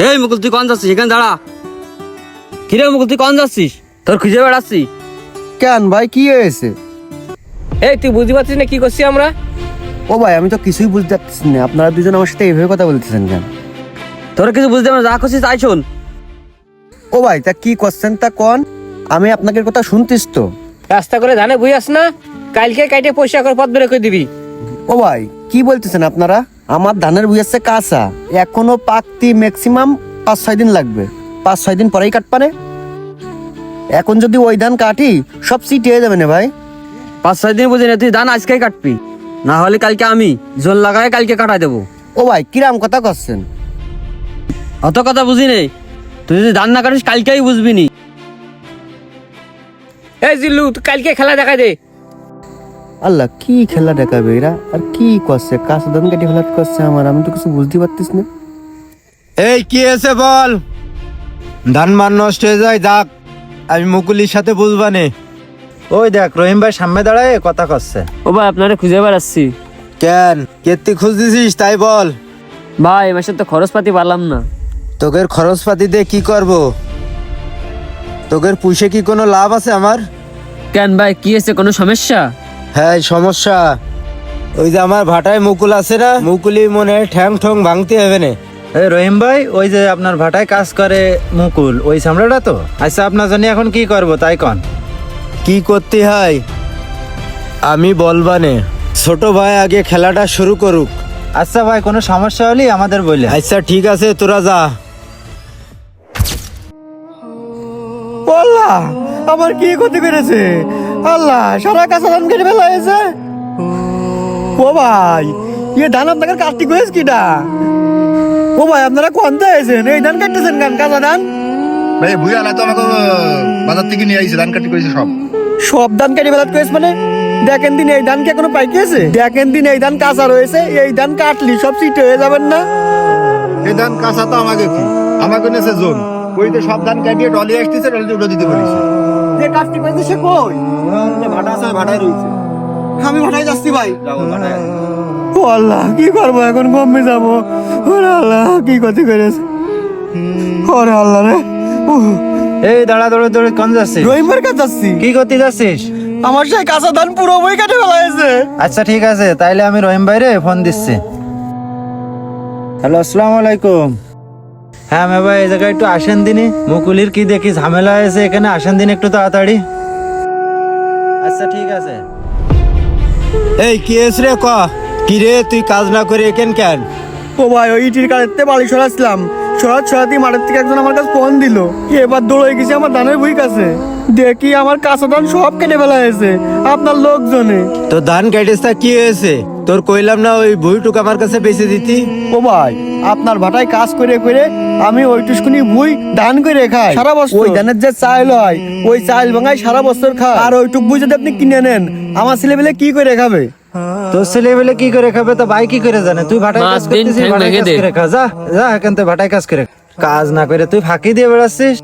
এই মুকুল তুই কোন যাচ্ছিস? এখানে দাঁড়া। কিরে মুকুল তুই কোন যাচ্ছিস? তোর খুঁজে বেড়াচ্ছি। কেন ভাই, কি হয়েছে? এই তুই বুঝতে পারছিস না কি করছি আমরা? ও ভাই, আমি তো কিছুই বুঝতে পারতেছি না। আপনারা দুজন আমার সাথে এইভাবে কথা বলতেছেন কেন? তোরা কিছু বুঝতে পারছিস? যা করছিস তাই শোন। ও ভাই, তা কি করছেন তা কোন? আমি আপনাদের কথা শুনতিস তো। রাস্তা করে ধানে বুঝে আস না, কালকে কাইটে পয়সা করে পথ বের করে দিবি। ও ভাই, কি বলতেছেন আপনারা? আমার ধানের বুঝেছে কাঁচা, এখনো পাকতি ম্যাক্সিমাম 5-6 দিন লাগবে। 5-6 দিন পরেই কাটপানে। এখন যদি ওই ধান কাটি সব সিটিয়ে যাবে না ভাই। 5-6 দিন বুঝি না, তুই ধান আজকেই কাটবি, না হলে কালকে আমি জোর লাগাই কালকে কাটাই দেবো। ও ভাই, কিরাম কথা করছেন? অত কথা বুঝি নেই, তুই যদি ধান না কাটিস কালকেই বুঝবি নি। এই জিল্লু, তুই কালকে খেলা দেখা দে। আল্লাহ, কি খেলা দেখাবে এরা? আর কি করছে? কাঁচা ধান কাটি ফেলাত করছে আমার, আমি তো কিছু বুঝতে পারতিস না। এই কি আছে বল? ধান মান নষ্ট হয়ে যায়, যাক আমি মুকুলির সাথে বুঝবানে। ওই দেখ রহিম ভাই সামনে দাঁড়ায় কথা করছে। ও ভাই আপনারা খুঁজে বেড়াচ্ছি। কেন কেত্তি খুঁজতেছিস তাই বল। ভাই এ মাসে তো খরচপাতি পারলাম না। তোকের খরচপাতি দিয়ে কি করব? তোকের পুষে কি কোনো লাভ আছে আমার? কেন ভাই কি হয়েছে, কোনো সমস্যা? হ্যাঁ সমস্যা। ওই যে আমার ভাটায় মুকুল আছে না, মুকুলি মনে ঠ্যাং ঠং ভাঙতে হবে না। এই রহিম ভাই, ওই যে আপনার ভাটায় কাজ করে মুকুল, ওই সামলাটা তো। আচ্ছা আপনার জন্য এখন কি করব তাই কন। কি করতে হয় আমি বলবানে, ছোট ভাই আগে খেলাটা শুরু করুক। আচ্ছা ভাই, কোনো সমস্যা হলে আমাদের বলে। আচ্ছা ঠিক আছে, তোরা যা। আল্লাহ, আমার কি ক্ষতি করেছে? আল্লাহ, সারা কাঁচা ধান কেটে ফেলা হয়েছে। ও ভাই, ইয়ে ধান আপনাদের কাটতে গেছে কিটা? ও ভাই, আপনারা কোনতে আছেন? এই ধান কাটতেছেন কেন, কাঁচা ধান? ভাই ভুইয়া না তো আমাকে বাজার থেকে নিয়ে আইছে, ধান কাটি করেছে সব। সব ধান কেটে ফেলাত করেছে মানে? দেখেন দিন এই ধান কি এখনো পাইকেছে? দেখেন দিন এই ধান কাঁচা রয়েছে, এই ধান কাটলি সব চিটে হয়ে যাবেন না? এই ধান কাঁচা তো আমাকে কি, আমাকে নেছে জোন। ওইতে সব ধান কাটিয়ে ডলি আসতেছে, ডলিতে উঠে দিতে বলেছে। যে কাটতে করেছে সে কই? ভাটা আছে, ভাটায় রয়েছে। আমি ভাটাই যাচ্ছি ভাই। যাও ভাটায়। ও আল্লাহ, কি করবো এখন? কমে যাবো। ওরে আল্লাহ, কি ক্ষতি করেছে? ওরে আল্লাহ রে। এই দাঁড়া, দৌড়ে দৌড়ে কোন যাচ্ছিস? রহিমের কাছে যাচ্ছি। কি করতে যাচ্ছিস? আমার সেই কাঁচা ধান পুরো বই কেটে ফেলা হয়েছে। আচ্ছা ঠিক আছে, তাইলে আমি রহিম ভাইরে ফোন দিচ্ছি। হ্যালো, আসসালামু আলাইকুম। হ্যাঁ মে ভাই, এই জায়গায় একটু আসেন দিনই। মুকুলির কি দেখি ঝামেলা হয়েছে, এখানে আসেন দিন একটু তাড়াতাড়ি। আচ্ছা ঠিক আছে। এই কি হয়েছে রে? কি রে, তুই কাজ না করে এখান কেন? ও ভাই, ওই ইটির কালেতে বালি সরাচ্ছিলাম, সরাতে মাঠের থেকে একজন আমার কাছে ফোন দিল। এবার দৌড়ে গেছি আমার ধানের বই কাছে, দেখি আমার কাঁচা ধান সব কেটে ফেলা হয়েছে আপনার লোকজনে। তো ধান কেটেছ তা কি হয়েছে? তোর কইলাম না ওই ভুইটুক আমার কাছে বেঁচে দিতি। ও ভাই, আপনার ভাটায় কাজ করে করে আমি ওই টুসকুনি বুই ধান করে খাই সারা বছর। ওই ধানের যে চাল হয়, ওই চাল ভাঙাই সারা বছর খায়। আর ওইটুক বুই যদি আপনি কিনে নেন, আমার ছেলেবেলে কি করে খাবে? তোর ছেলে বেলে কি করে খাবে? তো ভাই কি করে জানে? তুই ভাটায় কাজ মাস দিন করতেছিস, ঠ্যাং ভাটায় ভেঙে কাজ দে। করে খা। যা যা এখান থেকে ভাটায় কাজ করে। কাজ না করে তুই ফাঁকি দিয়ে বেড়াচ্ছিস।